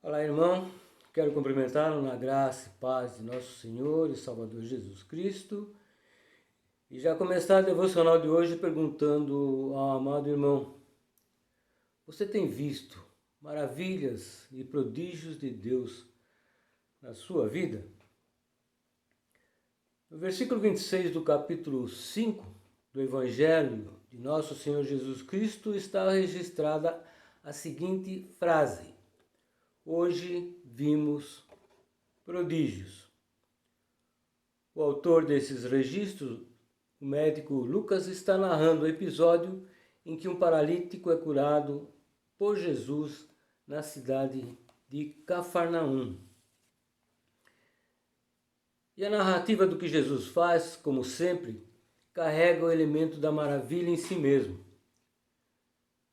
Olá, irmão. Quero cumprimentá-lo na graça e paz de nosso Senhor e Salvador Jesus Cristo. E já começar a devocional de hoje perguntando ao amado irmão: você tem visto maravilhas e prodígios de Deus na sua vida? No versículo 26 do capítulo 5 do Evangelho de nosso Senhor Jesus Cristo está registrada a seguinte frase: hoje vimos prodígios. O autor desses registros, o médico Lucas, está narrando o episódio em que um paralítico é curado por Jesus na cidade de Cafarnaum. E a narrativa do que Jesus faz, como sempre, carrega o elemento da maravilha em si mesmo.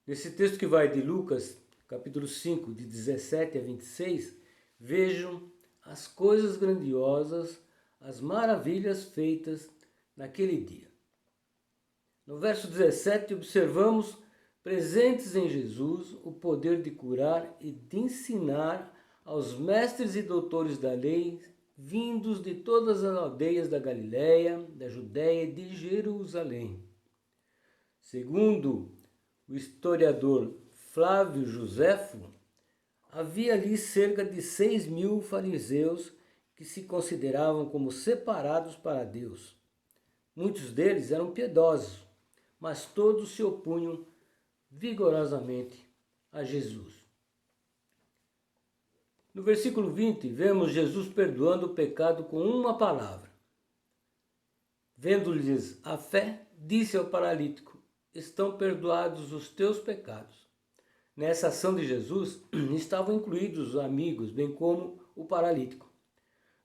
Nesse texto que vai de Lucas, capítulo 5, de 17 a 26, vejam as coisas grandiosas, as maravilhas feitas naquele dia. No verso 17, observamos presentes em Jesus o poder de curar e de ensinar aos mestres e doutores da lei, vindos de todas as aldeias da Galiléia, da Judéia e de Jerusalém. Segundo o historiador Flávio Joséfo, havia ali cerca de 6.000 fariseus que se consideravam como separados para Deus. Muitos deles eram piedosos, mas todos se opunham vigorosamente a Jesus. No versículo 20, vemos Jesus perdoando o pecado com uma palavra. Vendo-lhes a fé, disse ao paralítico: estão perdoados os teus pecados. Nessa ação de Jesus estavam incluídos os amigos, bem como o paralítico.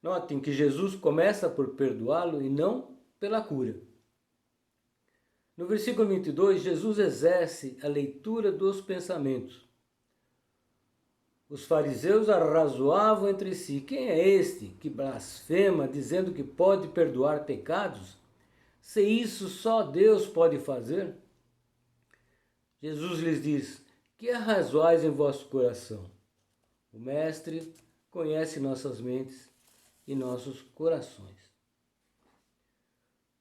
Notem que Jesus começa por perdoá-lo e não pela cura. No versículo 22, Jesus exerce a leitura dos pensamentos. Os fariseus arrazoavam entre si: quem é este que blasfema, dizendo que pode perdoar pecados? Se isso só Deus pode fazer? Jesus lhes diz: que arrazoais em vosso coração? O Mestre conhece nossas mentes e nossos corações.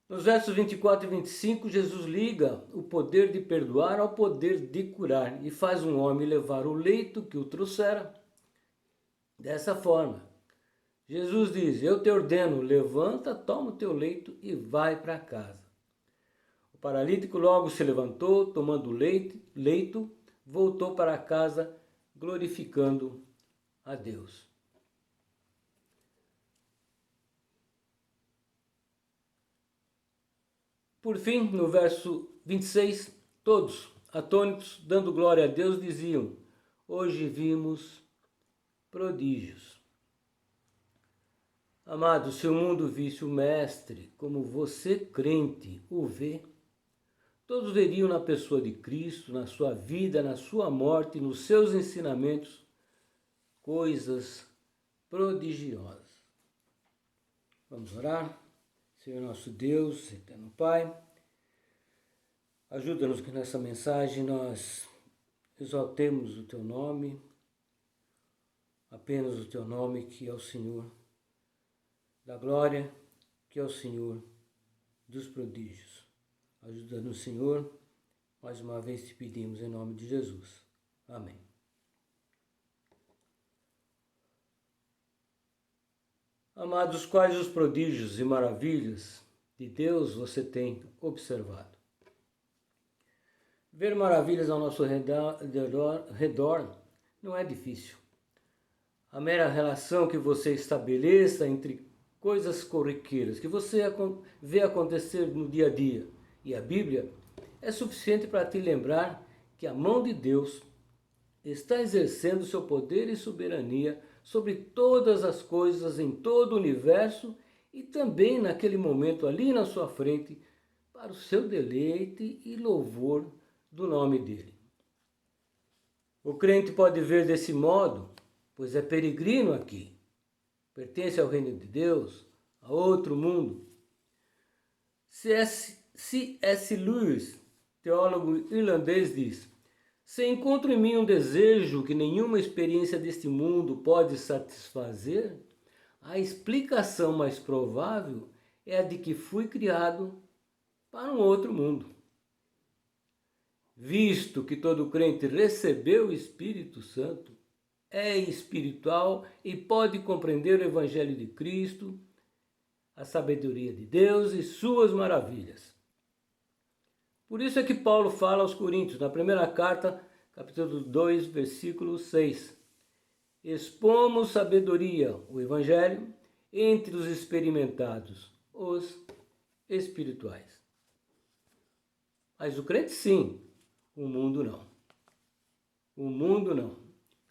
Nos versos 24 e 25, Jesus liga o poder de perdoar ao poder de curar e faz um homem levar o leito que o trouxera. Dessa forma, Jesus diz: eu te ordeno, levanta, toma o teu leito e vai para casa. O paralítico logo se levantou, tomando o leito, voltou para casa, glorificando a Deus. Por fim, no verso 26, todos, atônitos, dando glória a Deus, diziam: hoje vimos prodígios. Amado, se o mundo visse o Mestre como você, crente, o vê, todos veriam na pessoa de Cristo, na sua vida, na sua morte, nos seus ensinamentos, coisas prodigiosas. Vamos orar? Senhor nosso Deus, eterno Pai, ajuda-nos que nessa mensagem nós exaltemos o Teu nome, apenas o Teu nome, que é o Senhor da glória, que é o Senhor dos prodígios. Ajuda-nos, Senhor, mais uma vez te pedimos em nome de Jesus. Amém. Amados, quais os prodígios e maravilhas de Deus você tem observado? Ver maravilhas ao nosso redor não é difícil. A mera relação que você estabeleça entre coisas corriqueiras que você vê acontecer no dia a dia e a Bíblia é suficiente para te lembrar que a mão de Deus está exercendo seu poder e soberania sobre todas as coisas em todo o universo e também naquele momento ali na sua frente para o seu deleite e louvor do nome dele. O crente pode ver desse modo, pois é peregrino aqui, pertence ao reino de Deus, a outro mundo. C.S. Lewis, teólogo irlandês, diz: Se encontro em mim um desejo que nenhuma experiência deste mundo pode satisfazer, a explicação mais provável é a de que fui criado para um outro mundo. Visto que todo crente recebeu o Espírito Santo, é espiritual e pode compreender o Evangelho de Cristo, a sabedoria de Deus e suas maravilhas. Por isso é que Paulo fala aos Coríntios, na primeira carta, capítulo 2, versículo 6. Expomos sabedoria, o Evangelho, entre os experimentados, os espirituais. Mas o crente sim, o mundo não. O mundo não.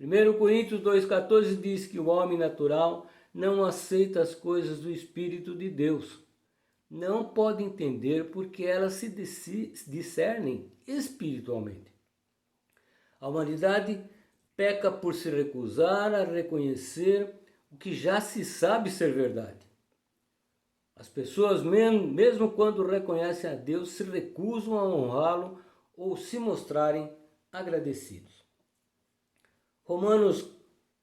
1 Coríntios 2,14 diz que o homem natural não aceita as coisas do Espírito de Deus. Não pode entender porque elas se discernem espiritualmente. A humanidade peca por se recusar a reconhecer o que já se sabe ser verdade. As pessoas, mesmo quando reconhecem a Deus, se recusam a honrá-lo ou se mostrarem agradecidos. Romanos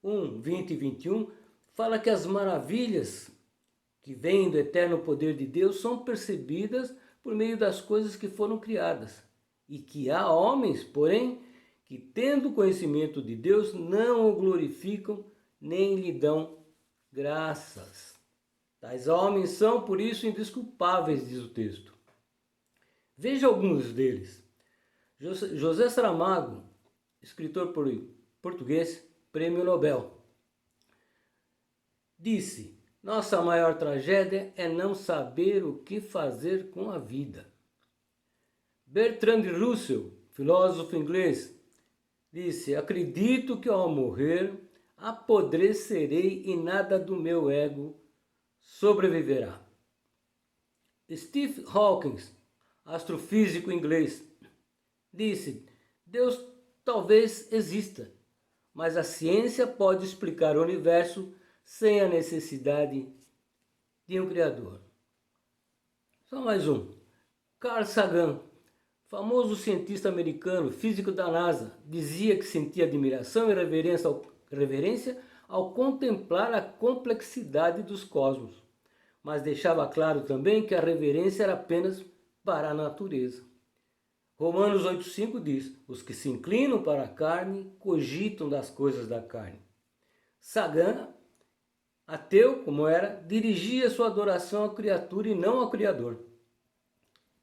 1, 20 e 21 fala que as maravilhas que vêm do eterno poder de Deus são percebidas por meio das coisas que foram criadas. E que há homens, porém, que tendo conhecimento de Deus, não o glorificam nem lhe dão graças. Tais homens são, por isso, indesculpáveis, diz o texto. Veja alguns deles. José Saramago, escritor português, prêmio Nobel, disse: nossa maior tragédia é não saber o que fazer com a vida. Bertrand Russell, filósofo inglês, disse: acredito que ao morrer apodrecerei e nada do meu ego sobreviverá. Stephen Hawking, astrofísico inglês, disse: Deus talvez exista, mas a ciência pode explicar o universo sem a necessidade de um Criador. Só mais um. Carl Sagan, famoso cientista americano, físico da NASA, dizia que sentia admiração e reverência ao contemplar a complexidade dos cosmos, mas deixava claro também que a reverência era apenas para a natureza. Romanos 8,5 diz: os que se inclinam para a carne cogitam das coisas da carne. Sagan, ateu como era, dirigia sua adoração à criatura e não ao Criador.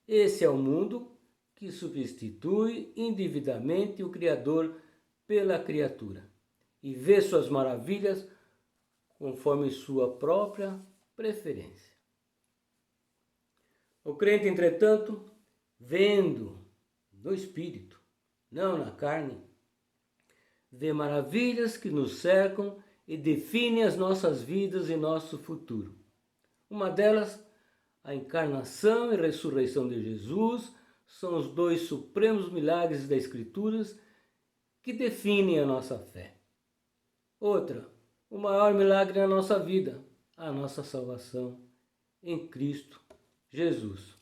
Esse é o mundo que substitui indevidamente o Criador pela criatura e vê suas maravilhas conforme sua própria preferência. O crente, entretanto, vendo no Espírito, não na carne, vê maravilhas que nos cercam e definem as nossas vidas e nosso futuro. Uma delas, a encarnação e ressurreição de Jesus, são os dois supremos milagres das Escrituras que definem a nossa fé. Outra, o maior milagre na nossa vida, a nossa salvação em Cristo Jesus.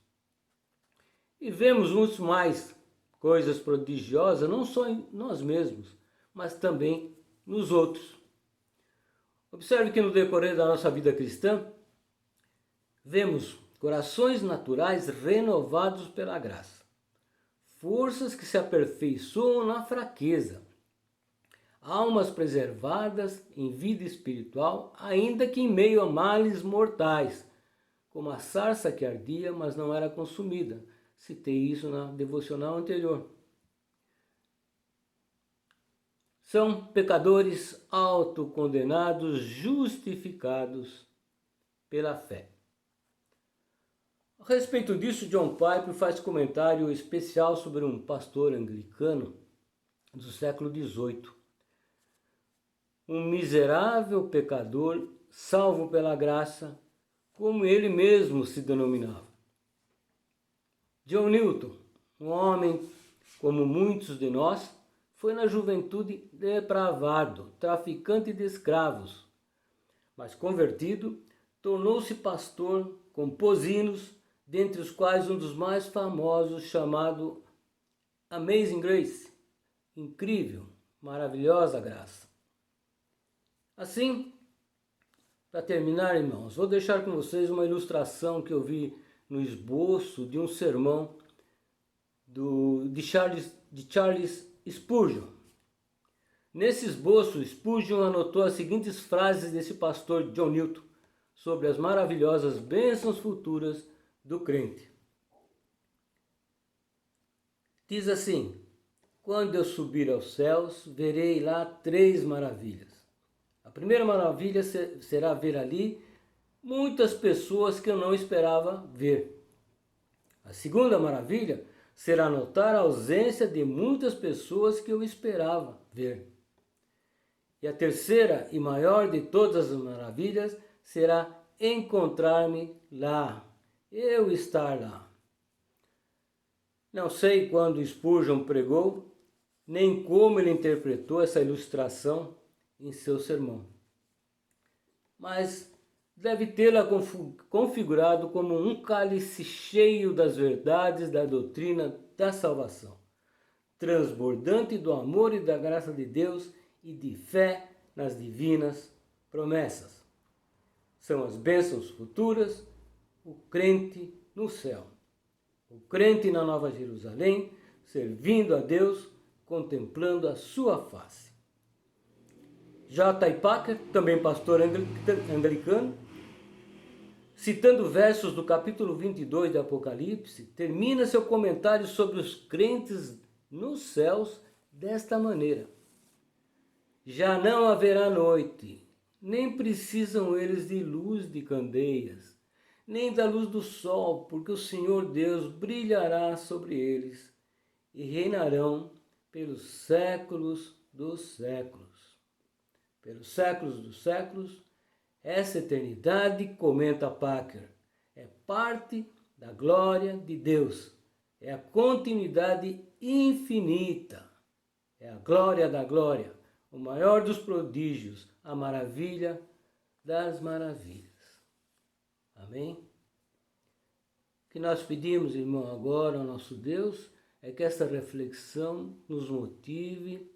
E vemos muitos mais coisas prodigiosas, não só em nós mesmos, mas também nos outros. Observe que no decorrer da nossa vida cristã, vemos corações naturais renovados pela graça, forças que se aperfeiçoam na fraqueza, almas preservadas em vida espiritual, ainda que em meio a males mortais, como a sarça que ardia, mas não era consumida. Citei isso na devocional anterior. São pecadores autocondenados, justificados pela fé. A respeito disso, John Piper faz comentário especial sobre um pastor anglicano do século XVIII. Um miserável pecador, salvo pela graça, como ele mesmo se denominava. John Newton, um homem como muitos de nós, foi na juventude depravado, traficante de escravos, mas convertido, tornou-se pastor, compôs hinos, dentre os quais um dos mais famosos chamado Amazing Grace, incrível, maravilhosa graça. Assim, para terminar, irmãos, vou deixar com vocês uma ilustração que eu vi no esboço de um sermão de Charles Spurgeon. Nesse esboço, Spurgeon anotou as seguintes frases desse pastor John Newton sobre as maravilhosas bênçãos futuras do crente. Diz assim: quando eu subir aos céus, verei lá 3 maravilhas. A primeira maravilha será ver ali muitas pessoas que eu não esperava ver. A segunda maravilha será notar a ausência de muitas pessoas que eu esperava ver. E a terceira e maior de todas as maravilhas será encontrar-me lá, eu estar lá. Não sei quando Spurgeon pregou, nem como ele interpretou essa ilustração em seu sermão, mas deve tê-la configurado como um cálice cheio das verdades da doutrina da salvação, transbordante do amor e da graça de Deus e de fé nas divinas promessas. São as bênçãos futuras, o crente no céu, o crente na Nova Jerusalém, servindo a Deus, contemplando a sua face. J. Packer, também pastor anglicano, citando versos do capítulo 22 de Apocalipse, termina seu comentário sobre os crentes nos céus desta maneira: já não haverá noite, nem precisam eles de luz de candeias, nem da luz do sol, porque o Senhor Deus brilhará sobre eles e reinarão pelos séculos dos séculos. Pelos séculos dos séculos, essa eternidade, comenta Packer, é parte da glória de Deus, é a continuidade infinita, é a glória da glória, o maior dos prodígios, a maravilha das maravilhas. Amém? O que nós pedimos, irmão, agora ao nosso Deus é que essa reflexão nos motive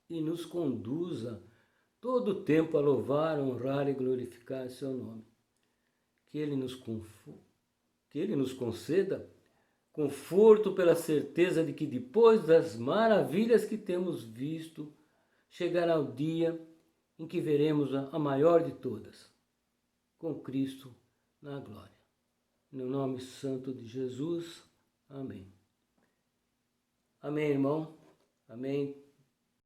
e nos conduza todo o tempo a louvar, honrar e glorificar seu nome. Que Ele nos conceda conforto pela certeza de que depois das maravilhas que temos visto, chegará o dia em que veremos a maior de todas, com Cristo na glória. No nome santo de Jesus, amém. Amém, irmão. Amém.